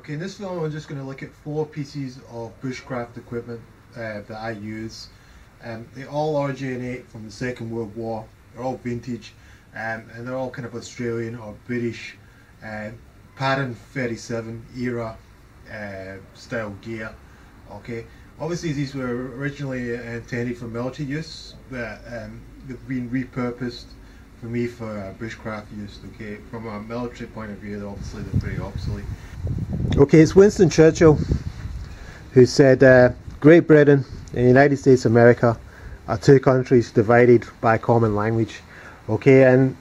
Okay, in this film I'm just going to look at 4 pieces of bushcraft equipment that I use. They all originate from the Second World War. They're all vintage, and they're all kind of Australian or British pattern 37 era style gear. Okay, obviously these were originally intended for military use, but they've been repurposed for me for bushcraft use. Okay, from a military point of view, obviously they're pretty obsolete. Okay, it's Winston Churchill who said Great Britain and the United States of America are 2 countries divided by a common language. Okay, and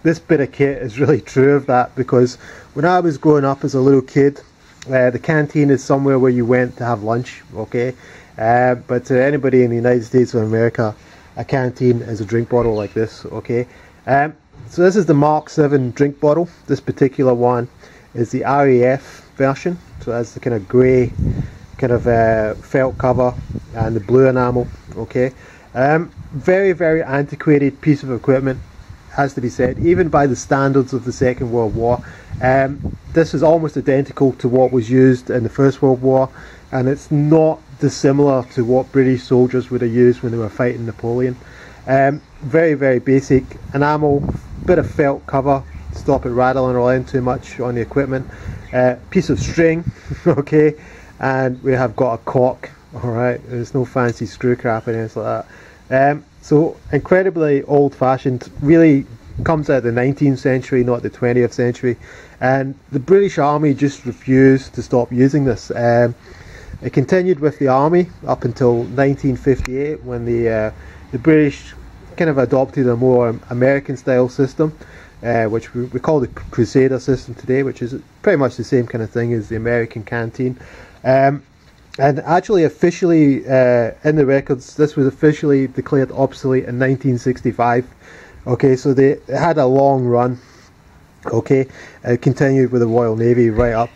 this bit of kit is really true of that, because when I was growing up as a little kid, the canteen is somewhere where you went to have lunch. Okay, but to anybody in the United States of America, a canteen is a drink bottle like this. Okay, so this is the Mark 7 drink bottle. This particular one is the RAF version, so that's the kind of grey kind of felt cover and the blue enamel. Okay, very, very antiquated piece of equipment, has to be said, even by the standards of the Second World War. This is almost identical to what was used in the First World War, and it's not dissimilar to what British soldiers would have used when they were fighting Napoleon. Very, very basic enamel, bit of felt cover to stop it rattling around too much on the equipment, piece of string. Okay, and we have got a cork. Alright, there's no fancy screw crap or anything like that. So incredibly old-fashioned, really comes out of the 19th century, not the 20th century, and the British Army just refused to stop using this. It continued with the Army up until 1958, when the British kind of adopted a more American style system, which we call the Crusader system today, which is pretty much the same kind of thing as the American canteen. And actually officially in the records, this was officially declared obsolete in 1965. Okay, so they had a long run. Okay, it continued with the Royal Navy right up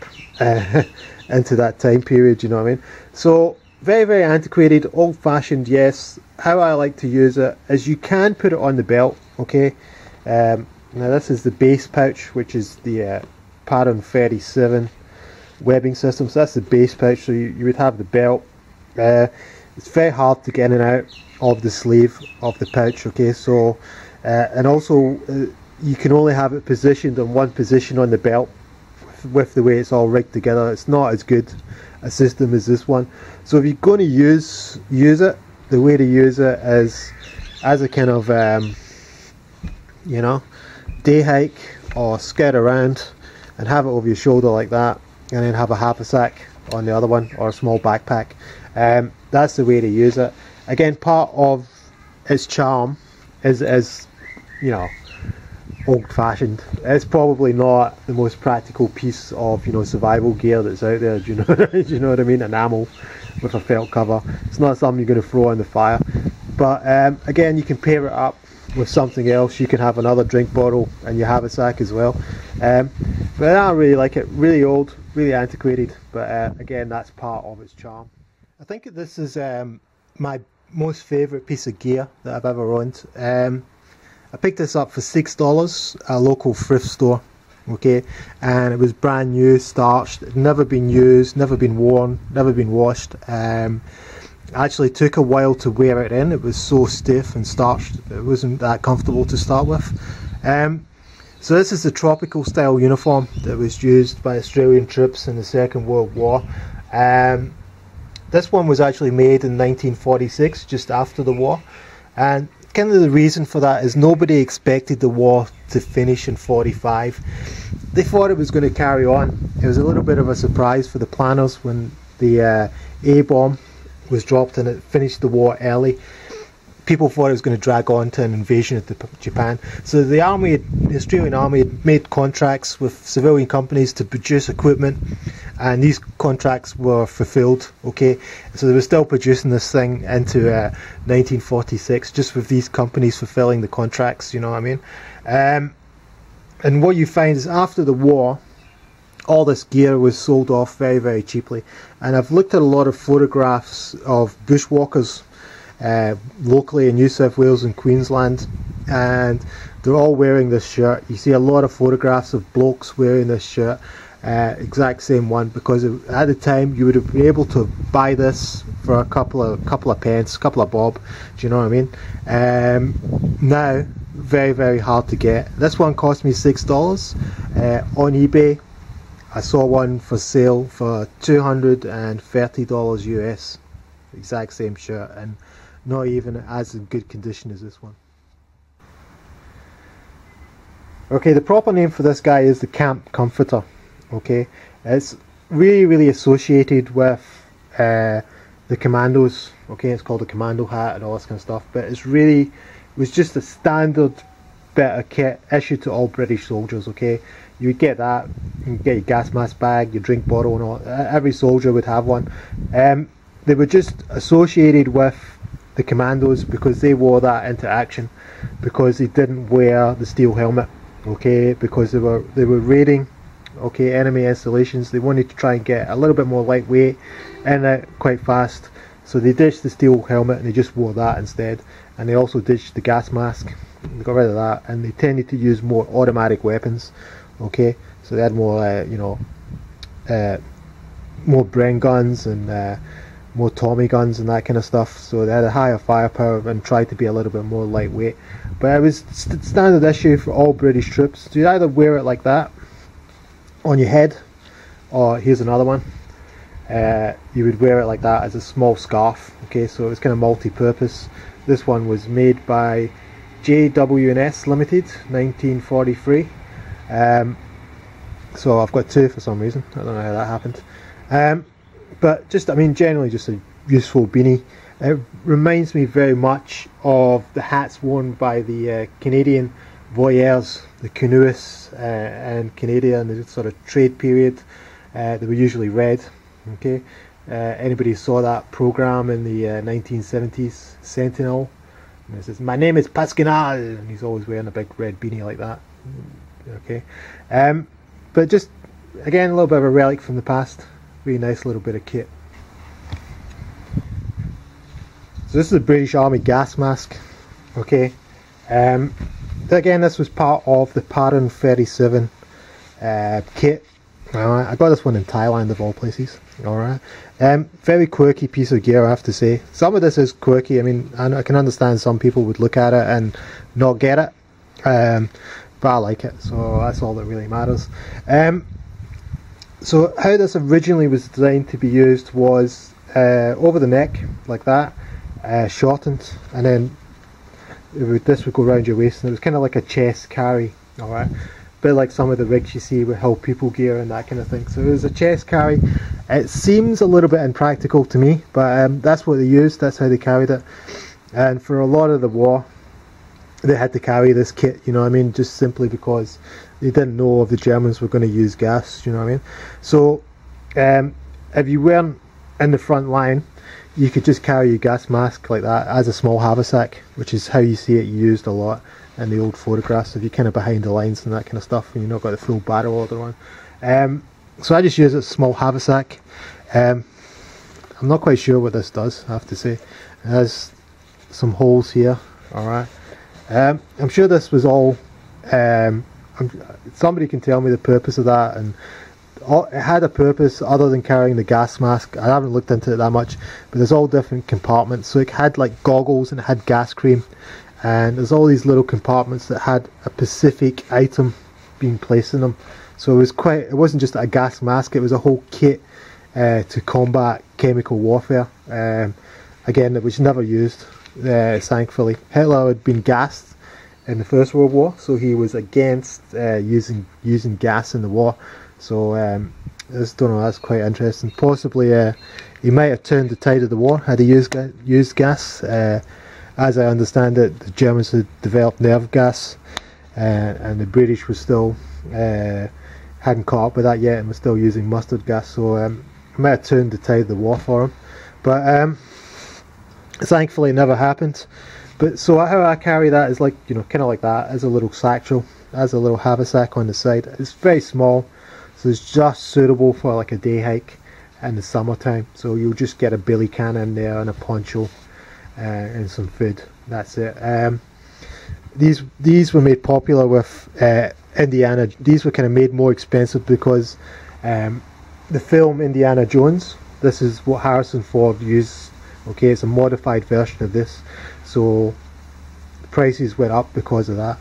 into that time period, you know what I mean? So very, very antiquated, old-fashioned. Yes, how I like to use it is you can put it on the belt. Okay, now this is the base pouch, which is the pattern 37 webbing system. So that's the base pouch, so you would have the belt. It's very hard to get in and out of the sleeve of the pouch. Okay, so and also you can only have it positioned in one position on the belt with the way it's all rigged together. It's not as good a system as this one. So if you're going to use it, the way to use it is as a kind of you know, day hike, or skirt around and have it over your shoulder like that, and then have a haversack on the other one, or a small backpack. That's the way to use it. Again, part of its charm is you know, old-fashioned. It's probably not the most practical piece of, you know, survival gear that's out there. Do you know? Do you know what I mean? Enamel with a felt cover. It's not something you're going to throw in the fire. But again, you can pair it up with something else. You can have another drink bottle and your haversack as well. But I don't really like it. Really old, really antiquated. But again, that's part of its charm. I think this is my most favourite piece of gear that I've ever owned. I picked this up for $6 at a local thrift store. Okay, and it was brand new, starched, never been used, never been worn, never been washed. Actually took a while to wear it in. It was so stiff and starched, it wasn't that comfortable to start with. So this is the tropical style uniform that was used by Australian troops in the Second World War. This one was actually made in 1946, just after the war, and kind of the reason for that is nobody expected the war to finish in 45. They thought it was going to carry on. It was a little bit of a surprise for the planners when the A-bomb was dropped and it finished the war early. People thought it was going to drag on to an invasion of Japan. So the army, the Australian army, had made contracts with civilian companies to produce equipment, and these contracts were fulfilled. Okay, so they were still producing this thing into 1946, just with these companies fulfilling the contracts. You know what I mean? And what you find is after the war, all this gear was sold off very, very cheaply. And I've looked at a lot of photographs of bushwalkers locally in New South Wales and Queensland, and they're all wearing this shirt. You see a lot of photographs of blokes wearing this shirt. exact same one, because at the time you would have been able to buy this for a couple of pence, couple of bob. Do you know what I mean? Now, very hard to get. This one cost me $6 on eBay. I saw one for sale for $230 US. Exact same shirt, and not even as in good condition as this one. Okay, the proper name for this guy is the Camp Comforter. Okay, it's really associated with the commandos. Okay, it's called a commando hat and all this kind of stuff, but it was just a standard bit of kit issued to all British soldiers. Okay, you would get that, you get your gas mask bag, your drink bottle, and all. Every soldier would have one. They were just associated with the commandos because they wore that into action, because they didn't wear the steel helmet. Okay, because they were raiding, okay, enemy installations. They wanted to try and get a little bit more lightweight and quite fast, so they ditched the steel helmet and they just wore that instead. And they also ditched the gas mask, they got rid of that, and they tended to use more automatic weapons. Okay, so they had more more Bren guns and more Tommy guns and that kind of stuff, so they had a higher firepower and tried to be a little bit more lightweight. But it was standard issue for all British troops. So you'd either wear it like that on your head, or here's another one, you would wear it like that as a small scarf. Okay, so it was kind of multi-purpose. This one was made by JW&S Limited, 1943. So I've got two for some reason, I don't know how that happened. But just, I mean, generally just a useful beanie. It reminds me very much of the hats worn by the Canadian voyeurs, the canoeists in Canada in the sort of trade period. They were usually red. Okay, anybody saw that program in the 1970s, Sentinel? And it says, "My name is Pasquinal," and he's always wearing a big red beanie like that. Okay, but just again a little bit of a relic from the past. Really nice little bit of kit. So this is a British Army gas mask. Okay, again this was part of the Paran 37 kit. Alright, I got this one in Thailand of all places. Alright, very quirky piece of gear, I have to say. Some of this is quirky. I mean, I can understand some people would look at it and not get it, but I like it, so that's all that really matters. So how this originally was designed to be used was over the neck like that, shortened, and then this would go around your waist, and it was kind of like a chest carry. Alright, a bit like some of the rigs you see with Hill People gear and that kind of thing. So it was a chest carry. It seems a little bit impractical to me, but that's what they used, that's how they carried it. And for a lot of the war they had to carry this kit, you know what I mean, just simply because they didn't know if the Germans were going to use gas, you know what I mean. So if you weren't in the front line, you could just carry your gas mask like that as a small haversack, which is how you see it used a lot in the old photographs, if you're kind of behind the lines and that kind of stuff, and you've not got the full barrel order on. So I just use it as a small haversack. I'm not quite sure what this does, I have to say. It has some holes here. Alright, I'm sure this was all somebody can tell me the purpose of that, and it had a purpose other than carrying the gas mask. I haven't looked into it that much, but there's all different compartments. So it had like goggles and it had gas cream, and there's all these little compartments that had a specific item being placed in them. So it wasn't just a gas mask, it was a whole kit to combat chemical warfare. Again, it was never used, thankfully. Hitler had been gassed in the First World War, so he was against using gas in the war. So I just don't know, that's quite interesting. Possibly he might have turned the tide of the war had he used gas. As I understand it, the Germans had developed nerve gas, and the British were still hadn't caught up with that yet and were still using mustard gas. So it might have turned the tide of the war for him, but thankfully it never happened. But so how I carry that is like, you know, kind of like that, as a little satchel, as a little haversack on the side. It's very small, so it's just suitable for like a day hike in the summertime. So you'll just get a billy can in there and a poncho and some food. That's it. These were made popular with Indiana. These were kind of made more expensive because The film Indiana Jones, this is what Harrison Ford used. Okay, it's a modified version of this, so the prices went up because of that.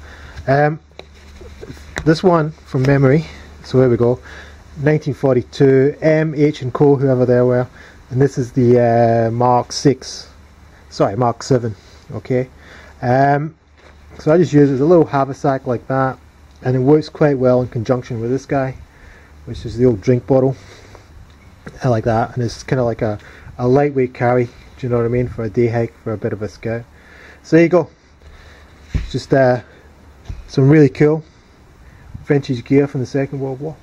This one from memory, so here we go, 1942, M.H. and Co, whoever they were, and this is the Mark 6, sorry, Mark 7. Okay, so I just use it as a little haversack like that, and it works quite well in conjunction with this guy, which is the old drink bottle. I like that, and it's kind of like a lightweight carry, do you know what I mean, for a day hike, for a bit of a scout. So there you go, just some really cool vintage gear from the Second World War.